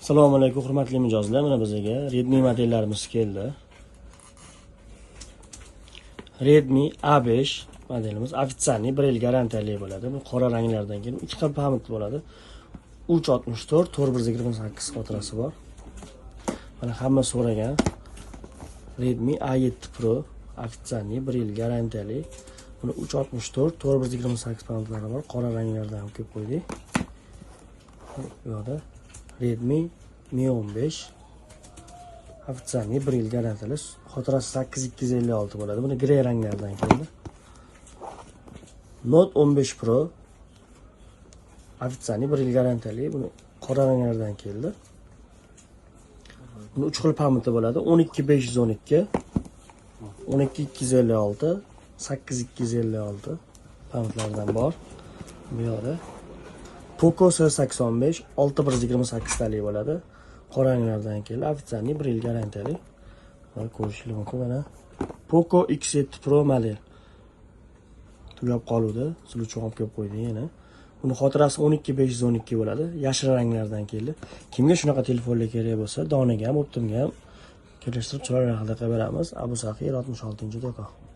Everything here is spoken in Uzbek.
Assalomu alaykum hurmatli mijozlar. Mana bizga Redmi modellarimiz keldi. Redmi A5 modelimiz ofitsialniy 1 yil garantiyali bo'ladi. Bu qora ranglardan kelib 2 xil pamut bo'ladi. 364 4128 xotirasi bor. Mana hamma so'ragan Redmi A7 Pro ofitsialniy 1 yil garantiyali. Buni 364 4128 pamutlari bor. Qora ranglardan ham ko'p qo'ydik. Bu yoqda Redmi Mi 15 ofitsialniy 1 yil garantiyali. Xotirasi 8256 bo'ladi. Buni grey ranglardan keldi. Note 15 Pro ofitsialniy 1 yil garantiyali. Buni qora ranglardan keldi. Buni 3 xil pamuti bo'ladi. 12512, 12256, 8256 pamutlardan bor. Bu yoqda Poco S85 6128 talik bo'ladi. Qora ranglardan keldi. Ofitsialniy 1 yil garantiyali. Mana ko'rishingiz mumkin. Mana Poco X7 Pro model. Tugab qoluvdi. Siluvchi olib kelib qo'ydik yana. Buni xotirasi 12512 bo'ladi. Yashil ranglardan keldi. Kimga shunaqa telefonlar kerak bo'lsa, doniga ham, optimga ham kelishtirib chiroyli narxda qilib beramiz. Abu Saxiy 66-do'kon.